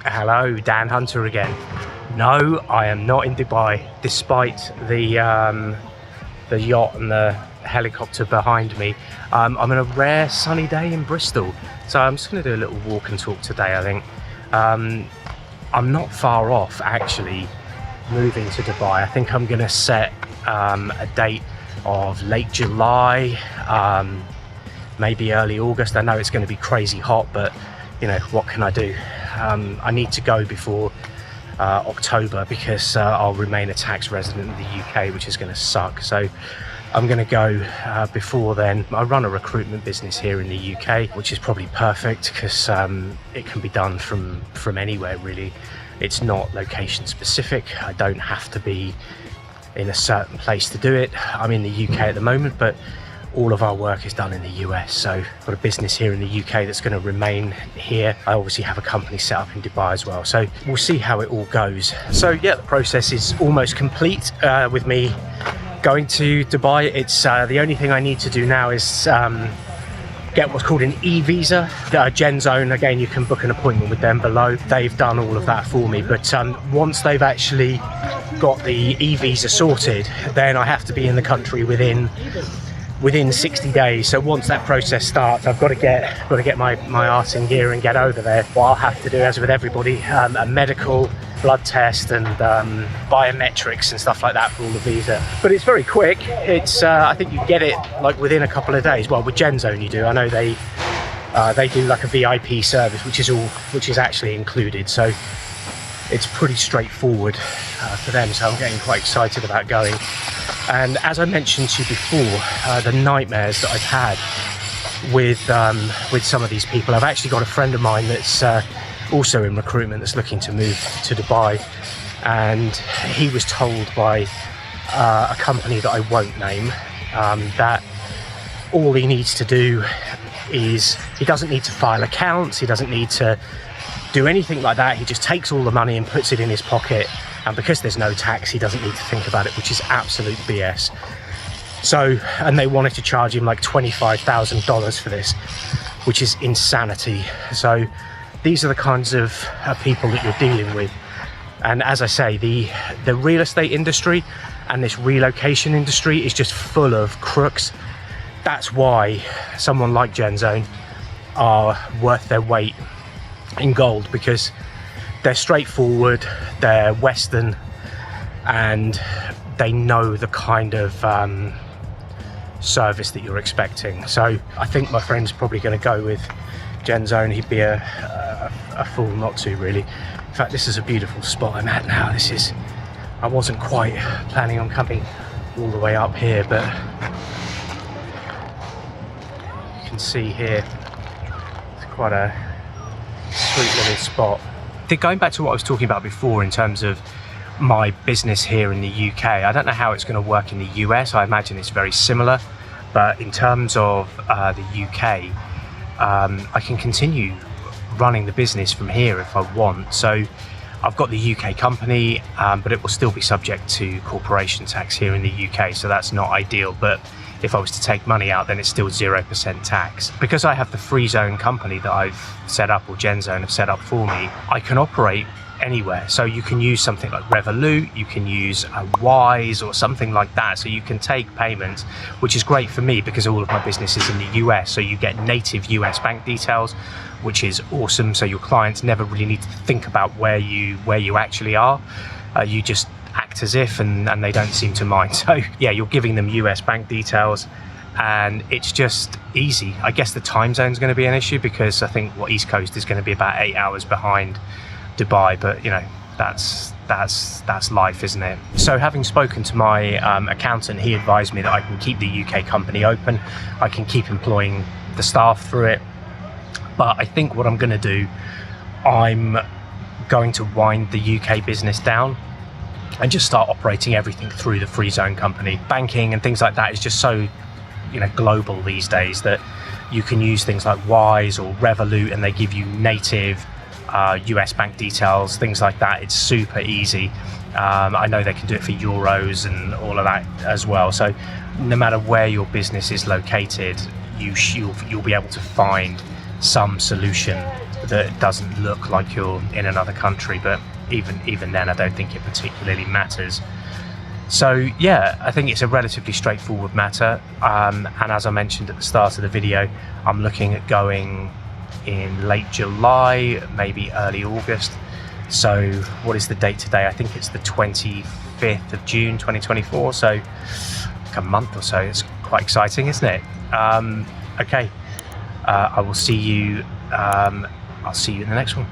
Hello, Dan Hunter again. No, I am not in Dubai, despite the yacht and the helicopter behind me. I'm on a rare sunny day in Bristol, so I'm just going to do a little walk and talk today. I think I'm not far off actually moving to Dubai. I think I'm going to set a date of late July, maybe early August. I know it's going to be crazy hot, but you know, what can I do? I need to go before October because I'll remain a tax resident in the UK, which is going to suck. So I'm going to go before then. I run a recruitment business here in the UK, which is probably perfect because it can be done from anywhere really. It's not location specific. I don't have to be in a certain place to do it. I'm in the UK at the moment, but all of our work is done in the US. So I've got a business here in the UK that's going to remain here. I obviously have a company set up in Dubai as well. So we'll see how it all goes. So yeah, the process is almost complete with me going to Dubai. It's the only thing I need to do now is get what's called an e-visa. GenZone, again, you can book an appointment with them below. They've done all of that for me. But once they've actually got the e-visa sorted, then I have to be in the country within 60 days. So once that process starts, I've got to get my arse in gear and get over there. What I'll have to do, as with everybody, a medical, blood test and biometrics and stuff like that for all the visa. But it's very quick. It's I think you get it like within a couple of days. Well, with GenZone you do. I know they do like a VIP service, which is actually included. So it's pretty straightforward for them. So I'm getting quite excited about going. And as I mentioned to you before, the nightmares that I've had with some of these people. I've actually got a friend of mine that's also in recruitment that's looking to move to Dubai, and he was told by a company that I won't name that all he needs to do is, he doesn't need to file accounts, he doesn't need to do anything like that. He just takes all the money and puts it in his pocket, and because there's no tax, he doesn't need to think about it, which is absolute BS. So, and they wanted to charge him like $25,000 for this, which is insanity. So these are the kinds of people that you're dealing with. And as I say, the real estate industry and this relocation industry is just full of crooks. That's why someone like GenZone are worth their weight in gold, because they're straightforward, they're Western, and they know the kind of service that you're expecting. So I think my friend's probably going to go with GenZone. He'd be a fool not to, really. In fact, this is a beautiful spot I'm at now. I wasn't quite planning on coming all the way up here, but you can see here it's quite a sweet little spot. Going back to what I was talking about before in terms of my business here in the UK, I don't know how it's going to work in the US. I imagine it's very similar, but in terms of the UK, I can continue running the business from here if I want. So I've got the UK company, but it will still be subject to corporation tax here in the UK, so that's not ideal. But if I was to take money out, then it's still 0% tax. Because I have the free zone company that I've set up, or GenZone have set up for me, I can operate anywhere. So you can use something like Revolut, you can use Wise or something like that. So you can take payments, which is great for me because all of my business is in the US. So you get native US bank details, which is awesome. So your clients never really need to think about where you actually are. You just act as if, and they don't seem to mind. So yeah, you're giving them US bank details, and it's just easy. I guess the time zone is going to be an issue because I think East Coast is going to be about 8 hours behind Dubai, but you know, that's life, isn't it? So having spoken to my accountant, he advised me that I can keep the UK company open, I can keep employing the staff through it, but I think what I'm going to do, I'm going to wind the UK business down and just start operating everything through the free zone company. Banking and things like that is just so, you know, global these days that you can use things like Wise or Revolut and they give you native US bank details, things like that. It's super easy. I know they can do it for euros and all of that as well. So no matter where your business is located, you'll be able to find some solution that it doesn't look like you're in another country, but even then I don't think it particularly matters. So yeah, I think it's a relatively straightforward matter, and as I mentioned at the start of the video, I'm looking at going in late July, maybe early August. So what is the date today? I think it's the 25th of June 2024, so like a month or so. It's quite exciting, isn't it? Okay, I will see you I'll see you in the next one.